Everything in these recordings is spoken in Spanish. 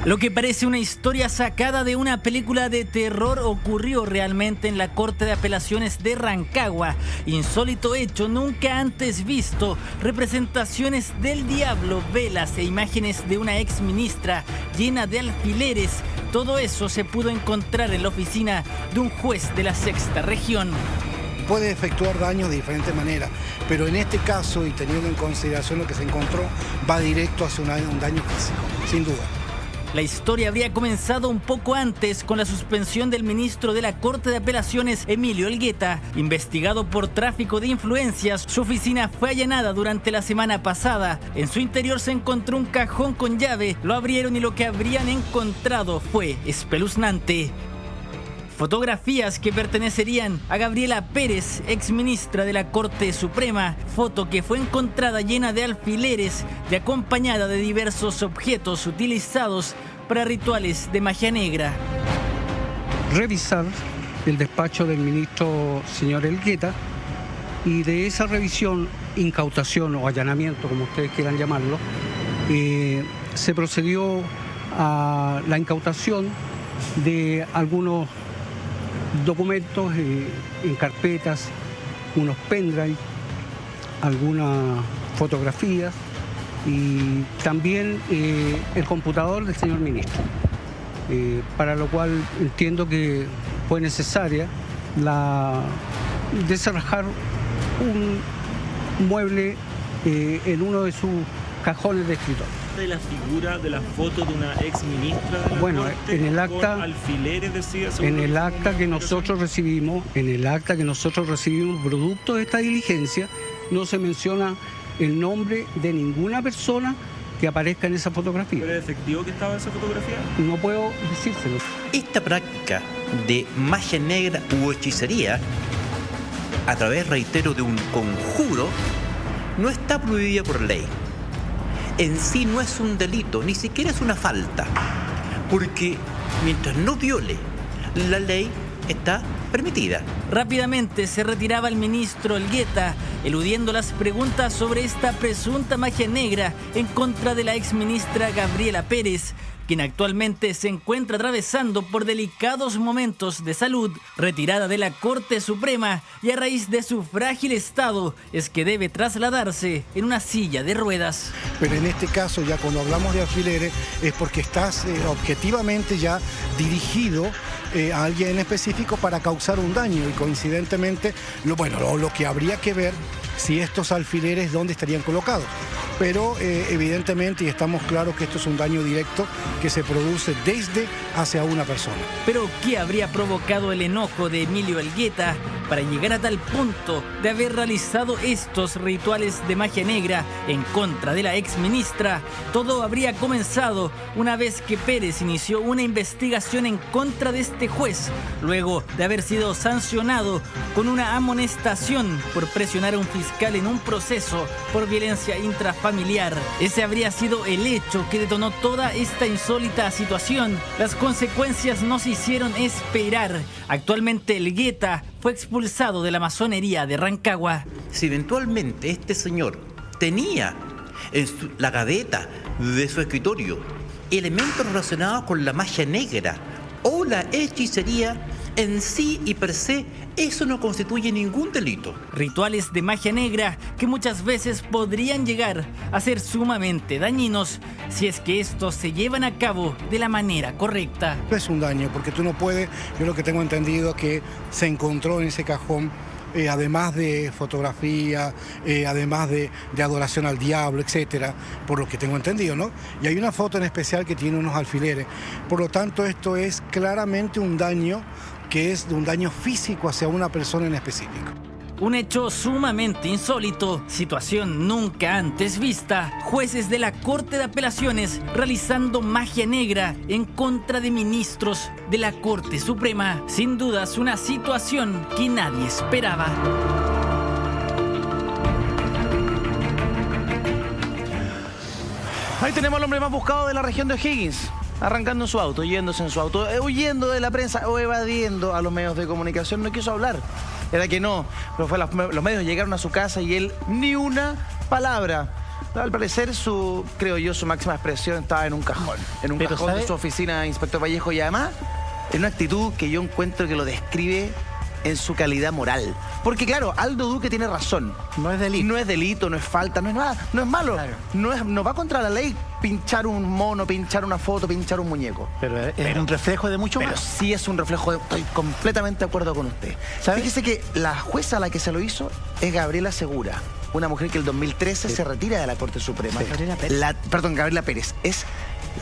Lo que parece una historia sacada de una película de terror ocurrió realmente en la Corte de Apelaciones de Rancagua. Insólito hecho nunca antes visto. Representaciones del diablo, velas e imágenes de una ex ministra llena de alfileres. Todo eso se pudo encontrar en la oficina de un juez de la Sexta Región. Puede efectuar daños de diferentes maneras, pero en este caso, y teniendo en consideración lo que se encontró, va directo hacia un daño físico, sin duda. La historia habría comenzado un poco antes con la suspensión del ministro de la Corte de Apelaciones, Emilio Elgueta. Investigado por tráfico de influencias, su oficina fue allanada durante la semana pasada. En su interior se encontró un cajón con llave. Lo abrieron y lo que habrían encontrado fue espeluznante. Fotografías que pertenecerían a Gabriela Pérez, exministra de la Corte Suprema. Foto que fue encontrada llena de alfileres y acompañada de diversos objetos utilizados para rituales de magia negra. Revisar el despacho del ministro señor Elgueta y de esa revisión, incautación o allanamiento, como ustedes quieran llamarlo, se procedió a la incautación de algunos documentos en carpetas, unos pendrive, algunas fotografías y también el computador del señor ministro, para lo cual entiendo que fue necesaria desarrajar un mueble en uno de sus cajones de escritorio. De la figura, de la foto de una ex ministra de la Corte, en el acta, con alfileres, decía, en el acta que nosotros recibimos, producto de esta diligencia, no se menciona el nombre de ninguna persona que aparezca en esa fotografía. ¿Pero es efectivo que estaba esa fotografía? No puedo decírselo. Esta práctica de magia negra u hechicería, a través, reitero, de un conjuro, no está prohibida por ley. En sí no es un delito, ni siquiera es una falta, porque mientras no viole la ley, está permitida. Rápidamente se retiraba el ministro Elgueta, eludiendo las preguntas sobre esta presunta magia negra en contra de la exministra Gabriela Pérez, quien actualmente se encuentra atravesando por delicados momentos de salud, retirada de la Corte Suprema, y a raíz de su frágil estado es que debe trasladarse en una silla de ruedas. Pero en este caso, ya cuando hablamos de alfileres, es porque estás objetivamente ya dirigido a alguien en específico para causar un daño, y coincidentemente, lo que habría que ver si estos alfileres dónde estarían colocados. Pero evidentemente, y estamos claros que esto es un daño directo que se produce desde hacia una persona. Pero ¿qué habría provocado el enojo de Emilio Elgueta para llegar a tal punto de haber realizado estos rituales de magia negra en contra de la exministra? Todo habría comenzado una vez que Pérez inició una investigación en contra de este juez, luego de haber sido sancionado con una amonestación por presionar a un fiscal en un proceso por violencia intrafamiliar. Ese habría sido el hecho que detonó toda esta insólita situación. Las consecuencias no se hicieron esperar. Actualmente Elgueta fue expulsado de la masonería de Rancagua. Si eventualmente este señor tenía en la gaveta de su escritorio elementos relacionados con la magia negra o la hechicería, en sí y per se, eso no constituye ningún delito. Rituales de magia negra que muchas veces podrían llegar a ser sumamente dañinos si es que estos se llevan a cabo de la manera correcta. Es un daño, porque tú no puedes, yo lo que tengo entendido que se encontró en ese cajón, además de fotografía, además de adoración al diablo, etcétera, por lo que tengo entendido, ¿no? Y hay una foto en especial que tiene unos alfileres. Por lo tanto, esto es claramente un daño que es de un daño físico hacia una persona en específico. Un hecho sumamente insólito, situación nunca antes vista. Jueces de la Corte de Apelaciones realizando magia negra en contra de ministros de la Corte Suprema. Sin dudas, una situación que nadie esperaba. Ahí tenemos al hombre más buscado de la región de O'Higgins, arrancando en su auto, yéndose en su auto, huyendo de la prensa o evadiendo a los medios de comunicación. No quiso hablar, era que no, pero los medios llegaron a su casa y él ni una palabra. Al parecer, creo yo, su máxima expresión estaba en un cajón. En un cajón de su oficina, inspector Vallejo, y además en una actitud que yo encuentro que lo describe en su calidad moral. Porque claro, Aldo Duque tiene razón. No es delito. No es delito, no es falta, no es nada, no es malo. Claro. No va contra la ley pinchar un mono, pinchar una foto, pinchar un muñeco. Pero es un reflejo de mucho Pero más. sí es un reflejo, estoy completamente de acuerdo con usted. ¿Sabe? Fíjese que la jueza a la que se lo hizo es Gabriela Segura, una mujer que el 2013 se retira de la Corte Suprema. Gabriela Pérez. Gabriela Pérez. Es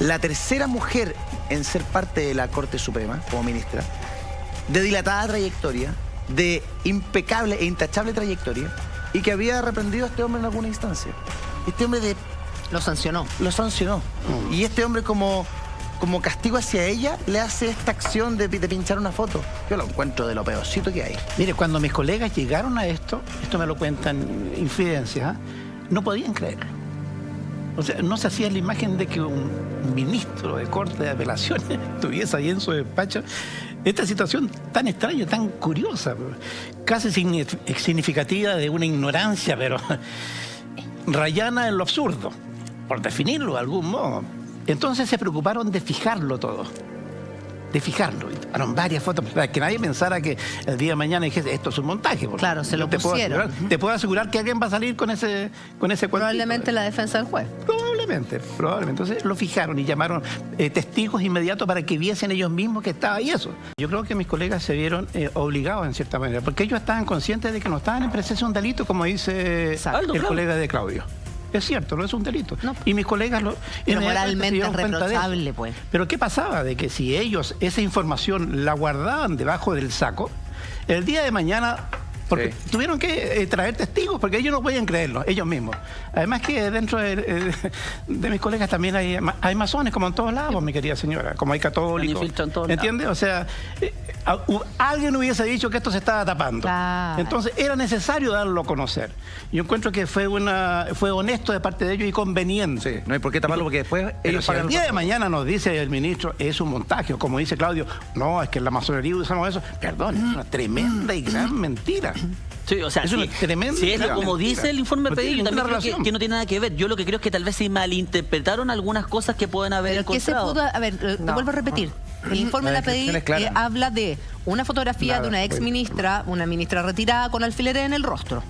la tercera mujer en ser parte de la Corte Suprema como ministra, de dilatada trayectoria, de impecable e intachable trayectoria, y que había reprendido a este hombre en alguna instancia. Este hombre Lo sancionó. lo sancionó. Y este hombre como castigo hacia ella le hace esta acción de pinchar una foto. Yo lo encuentro de lo peorcito que hay. Mire, cuando mis colegas llegaron a esto me lo cuentan infidencias, no podían creerlo. O sea, no se hacía la imagen de que un ministro de Corte de Apelaciones estuviese ahí en su despacho. Esta situación tan extraña, tan curiosa, casi significativa de una ignorancia, pero rayana en lo absurdo, por definirlo de algún modo. Entonces se preocuparon de fijarlo todo. De fijarlo. Y tomaron varias fotos para que nadie pensara que el día de mañana dijese esto es un montaje. Claro, se lo pusieron. Te puedo asegurar que alguien va a salir con ese cuentito. Probablemente la defensa del juez. Probablemente. Entonces lo fijaron y llamaron testigos inmediatos para que viesen ellos mismos que estaba ahí eso. Yo creo que mis colegas se vieron obligados en cierta manera, porque ellos estaban conscientes de que no estaban en presencia de un delito, como dice colega de Claudio. Es cierto, no es un delito. No. Y mis colegas pero moralmente es reprochable, pues. Pero ¿qué pasaba? De que si ellos esa información la guardaban debajo del saco, el día de mañana... Porque tuvieron que traer testigos, porque ellos no podían creerlo, ellos mismos. Además que dentro de mis colegas también hay masones, como en todos lados, mi querida señora, como hay católicos. ¿Entiendes? O sea, alguien hubiese dicho que esto se estaba tapando. Claro. Entonces era necesario darlo a conocer. Yo encuentro que fue honesto de parte de ellos y conveniente. Sí, no hay por qué taparlo porque después ellos pagan. El día de mañana nos dice el ministro, es un montaje, como dice Claudio, no, es que en la masonería usamos eso. Perdón, es una tremenda y gran mentira. Sí, o sea, es una tremenda si es como dice el informe pedido, yo también creo que no tiene nada que ver. Yo lo que creo es que tal vez se malinterpretaron algunas cosas que pueden haber encontrado. A ver, te vuelvo a repetir. El informe de la PDI habla de una fotografía de una ex ministra, una ministra retirada con alfileres en el rostro.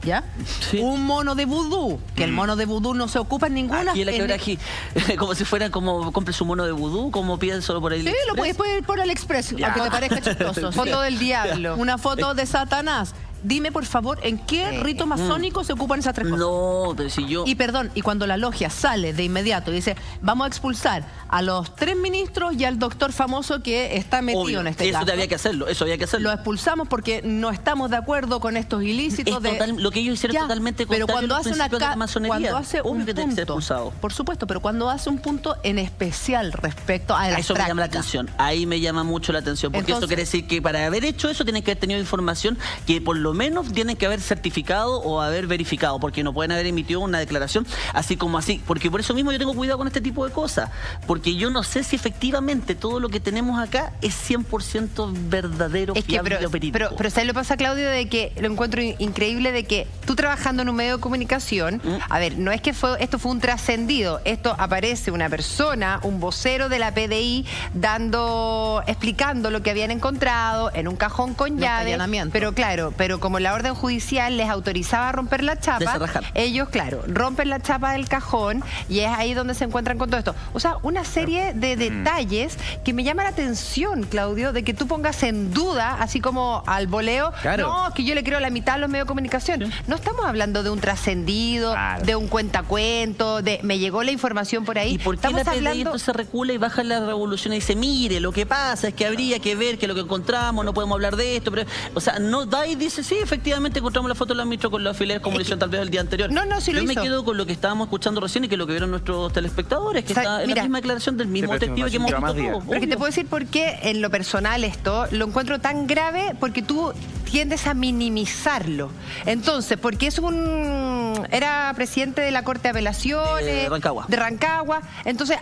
¿Ya? Sí. Un mono de vudú, que el mono de vudú no se ocupa en ninguna... Aquí en la quebra aquí, como si fuera como compre su mono de vudú, como piden solo por el Sí, lo puedes pedir por AliExpress, aunque te parezca chistoso. Foto del diablo, una foto de Satanás. Dime, por favor, ¿en qué rito masónico se ocupan esas tres cosas? No, pero si yo... Y perdón, y cuando la logia sale de inmediato y dice, vamos a expulsar a los 3 ministros y al doctor famoso que está metido en este caso. Eso había que hacerlo, Lo expulsamos porque no estamos de acuerdo con estos ilícitos lo que ellos hicieron totalmente pero contrario cuando a los principios de la masonería. Cuando hace un punto, por supuesto, pero cuando hace un punto en especial respecto a la eso me llama la atención, ahí me llama mucho la atención, porque entonces, eso quiere decir que para haber hecho eso tienen que haber tenido información que por lo menos tienen que haber certificado o haber verificado, porque no pueden haber emitido una declaración así como así, porque por eso mismo yo tengo cuidado con este tipo de cosas, porque yo no sé si efectivamente todo lo que tenemos acá es 100% verdadero, fiable o verídico. Pero ¿sabes lo que pasa, Claudio? De que lo encuentro increíble de que tú trabajando en un medio de comunicación, a ver, no es que esto fue un trascendido, esto aparece una persona, un vocero de la PDI explicando lo que habían encontrado en un cajón con llave, pero claro, pero como la orden judicial les autorizaba a romper la chapa, ellos, claro, rompen la chapa del cajón y es ahí donde se encuentran con todo esto. O sea, una serie de detalles que me llama la atención, Claudio, de que tú pongas en duda, así como al voleo, no, que yo le creo la mitad a los medios de comunicación. No estamos hablando de un trascendido, de un cuentacuento, de me llegó la información por ahí. ¿Y por qué la PDI entonces recula y baja la revolución y dice, mire, lo que pasa es que habría que ver que lo que encontramos, no podemos hablar de esto, pero, o sea, no da y dice, sí, efectivamente encontramos la foto de la ministra con los alfileres como lo hicieron tal vez el día anterior. Sí yo me quedo con lo que estábamos escuchando recién y que lo que vieron nuestros telespectadores, que está en la misma declaración del mismo testigo que hemos visto todos. Porque te puedo decir por qué en lo personal esto lo encuentro tan grave, porque tú tiendes a minimizarlo. Entonces, porque es un era presidente de la Corte de Apelaciones. De Rancagua. Entonces,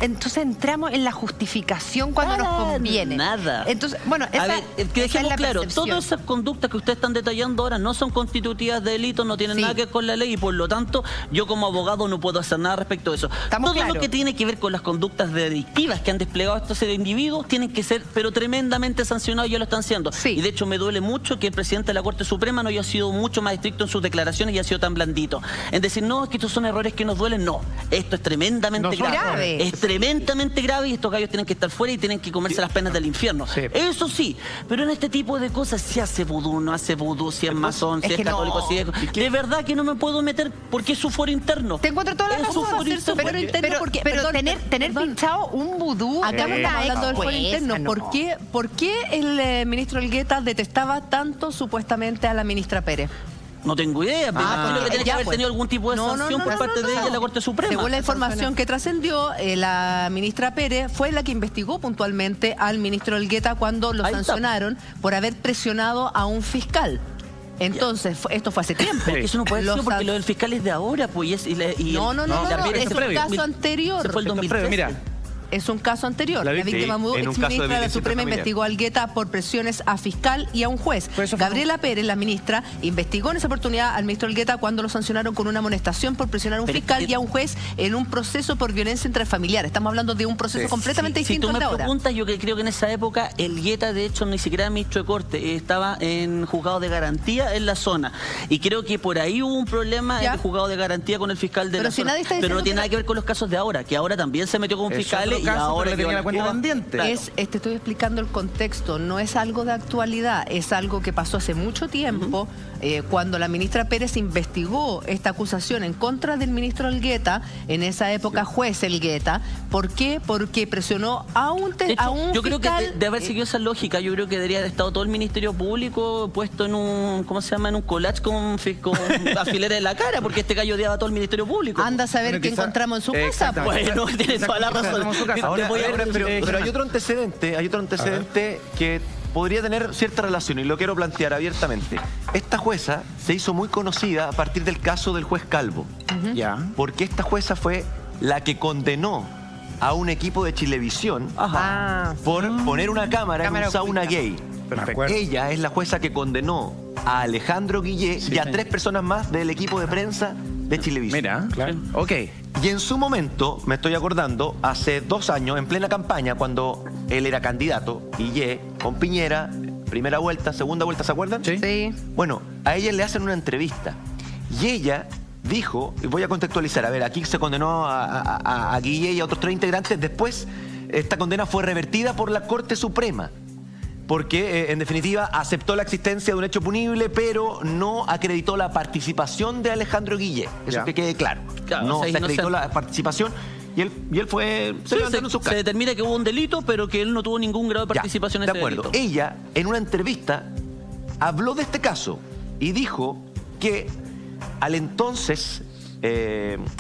entonces entramos en la justificación cuando nos conviene. Nada. Entonces, bueno, esa, a ver, que dejemos claro, percepción. todas esas conductas que ustedes están detallando ahora no son constitutivas de delito, no tienen nada que ver con la ley y por lo tanto yo como abogado no puedo hacer nada respecto a eso. Todo lo que tiene que ver con las conductas delictivas que han desplegado estos individuos tienen que ser, pero tremendamente sancionados, ya lo están siendo. Y de hecho me duele mucho que el presidente de la Corte Suprema no haya sido mucho más estricto en sus declaraciones y ha sido tan blandito. En decir, no, es que estos son errores que nos duelen, no. Esto es tremendamente grave. Es tremendamente grave y estos gallos tienen que estar fuera y tienen que comerse las penas del infierno. Eso sí, pero en este tipo de cosas, si hace vudú, no hace vudú, si es masón, si es católico, si es... De verdad que no me puedo meter porque es su foro interno. Te encuentro toda la razón. Pero tener pinchado un vudú... Acá estamos hablando del foro interno. ¿Por qué el ministro Elgueta detestaba tanto supuestamente a la ministra Pérez? No tengo idea, pero creo que tiene que haber tenido algún tipo de sanción por parte de ella en la Corte Suprema. Según la información que trascendió, la ministra Pérez fue la que investigó puntualmente al ministro Elgueta cuando lo sancionaron por haber presionado a un fiscal. Entonces, esto fue hace tiempo. Eso no puede ser porque lo del fiscal es de ahora, pues. No, es un caso anterior. Fue el 2013. Mira. Es un caso anterior. La víctima Mudú, exministra de la Suprema, investigó a Elgueta por presiones a fiscal y a un juez. Gabriela Pérez, la ministra, investigó en esa oportunidad al ministro Elgueta cuando lo sancionaron con una amonestación por presionar a un fiscal y a un juez en un proceso por violencia intrafamiliar. Estamos hablando de un proceso completamente distinto al de ahora. Si tú me preguntas, yo creo que en esa época Elgueta, de hecho, ni siquiera era ministro de Corte, estaba en juzgado de garantía en la zona. Y creo que por ahí hubo un problema en el juzgado de garantía con el fiscal de la zona. Pero no tiene nada que ver con los casos de ahora, que ahora también se metió con fiscales. Y ahora que tenía la cuenta pendiente. Te estoy explicando el contexto, no es algo de actualidad, es algo que pasó hace mucho tiempo, cuando la ministra Pérez investigó esta acusación en contra del ministro Elgueta, en esa época juez Elgueta. ¿Por qué? Porque presionó a un yo creo fiscal, que de haber seguido esa lógica, yo creo que debería haber estado todo el Ministerio Público puesto en un, ¿cómo se llama? En un collage con alfileres en la cara, porque este gallo odiaba a todo el Ministerio Público. Anda a saber qué encontramos en su casa. Bueno, tiene toda la razón. Pero hay otro antecedente que podría tener cierta relación y lo quiero plantear abiertamente. Esta jueza se hizo muy conocida a partir del caso del juez Calvo. Porque esta jueza fue la que condenó a un equipo de Chilevisión por poner una cámara en un sauna gay. Ella es la jueza que condenó a Alejandro Guillé y a 3 personas más del equipo de prensa de Chilevisión. Mira, claro. Ok. Y en su momento, me estoy acordando, hace 2 años, en plena campaña, cuando él era candidato, Guillé, con Piñera, primera vuelta, segunda vuelta, ¿se acuerdan? Sí. Bueno, a ella le hacen una entrevista y ella dijo, y voy a contextualizar, a ver, aquí se condenó a Guillé y a otros 3 integrantes, después esta condena fue revertida por la Corte Suprema. Porque, en definitiva, aceptó la existencia de un hecho punible, pero no acreditó la participación de Alejandro Guillé. Eso que quede claro. No se acreditó la participación y él fue... Se determina que hubo un delito, pero que él no tuvo ningún grado de participación en ese delito. Ella, en una entrevista, habló de este caso y dijo que al entonces...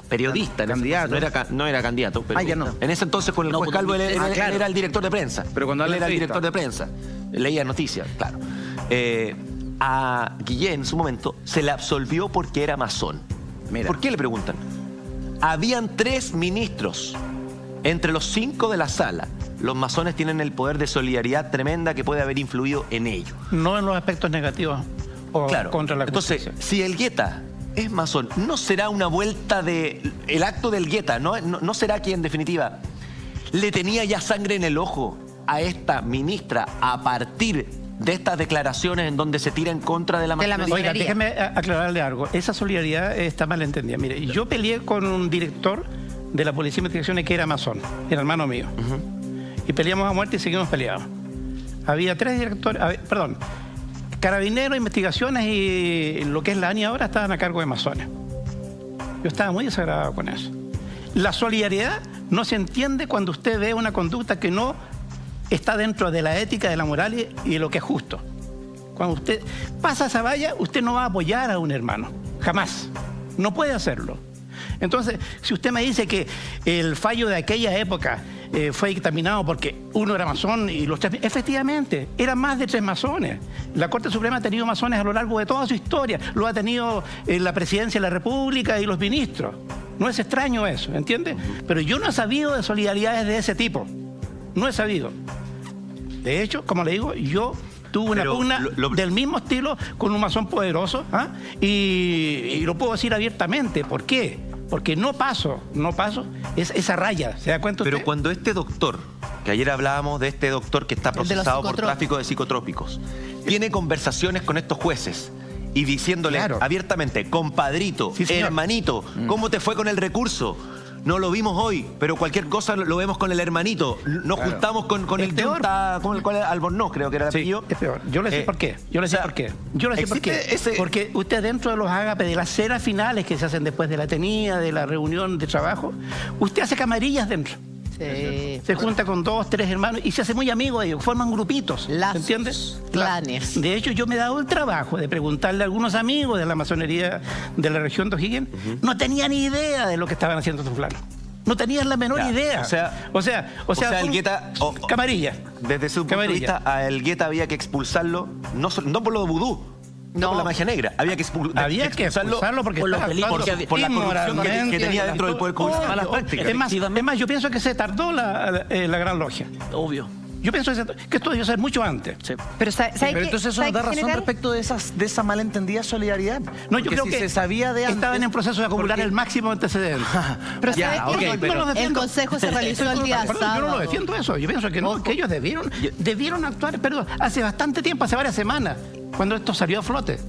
periodista, candidato. No era candidato, pero en ese entonces con el juez Calvo él era el director de prensa. Pero cuando él era el director de prensa, leía noticias, claro. A Guillén en su momento se le absolvió porque era masón. ¿Por qué le preguntan? Habían 3 ministros entre los 5 de la sala. Los masones tienen el poder de solidaridad tremenda que puede haber influido en ello. No en los aspectos negativos o contra la justicia. Entonces, si Elgueta es masón, ¿no será una vuelta el acto de Elgueta? ¿No será que en definitiva le tenía ya sangre en el ojo a esta ministra a partir de estas declaraciones en donde se tira en contra de la masonería? Oiga, déjeme aclararle algo. Esa solidaridad está mal entendida. Mire, yo peleé con un director de la Policía de Investigaciones que era masón, era hermano mío. Y peleamos a muerte y seguimos peleados. Había 3 directores, Carabineros, Investigaciones y lo que es la ANI ahora estaban a cargo de masones. Yo estaba muy desagradado con eso. La solidaridad no se entiende cuando usted ve una conducta que no está dentro de la ética, de la moral y de lo que es justo. Cuando usted pasa esa valla, usted no va a apoyar a un hermano. Jamás. No puede hacerlo. Entonces, si usted me dice que el fallo de aquella época fue dictaminado porque uno era masón y los tres... Efectivamente, eran más de 3 masones. La Corte Suprema ha tenido masones a lo largo de toda su historia. Lo ha tenido la Presidencia de la República y los ministros. No es extraño eso, ¿entiendes? Pero yo no he sabido de solidaridades de ese tipo. No he sabido. De hecho, como le digo, yo tuve una pugna del mismo estilo con un masón poderoso, y lo puedo decir abiertamente. ¿Por qué? Porque no paso esa raya. ¿Se da cuenta usted? Pero cuando este doctor, que ayer hablábamos de este doctor que está procesado por tráfico de psicotrópicos, tiene conversaciones con estos jueces y diciéndole abiertamente, compadrito, hermanito, ¿cómo te fue con el recurso? No lo vimos hoy, pero cualquier cosa lo vemos con el hermanito. Nos juntamos con el Junta, con el Albornoz, creo que era el apellido. Es peor. Yo le sé por qué. Yo le sé por qué. Porque usted dentro de los ágapes, de las cenas finales que se hacen después de la tenida, de la reunión de trabajo, usted hace camarillas dentro. Sí. Se junta con 2, 3 hermanos y se hace muy amigo de ellos, forman grupitos. ¿Entiendes? Clanes. De hecho, yo me he dado el trabajo de preguntarle a algunos amigos de la masonería de la región de O'Higgins. No tenían ni idea de lo que estaban haciendo estos fulanos. No tenían la menor idea. O sea, Elgueta, camarilla. Desde su punto de vista, a Elgueta había que expulsarlo, no por lo de vudú. No por la magia negra. Había que expulsarlo porque por la corrupción que tenía dentro del Poder Judicial. Malas prácticas. Es más, yo pienso que se tardó la Gran Logia. Obvio. Yo pienso que esto debió ser mucho antes. Sí. Pero entonces eso nos da razón respecto de esa malentendida solidaridad. No, yo creo que se sabía de antes, estaban en proceso de acumular el máximo antecedente. Pero el Consejo se realizó el día sábado. Yo no lo defiendo eso. Yo pienso que no, que ellos debieron actuar, hace bastante tiempo, hace varias semanas, cuando esto salió a flote.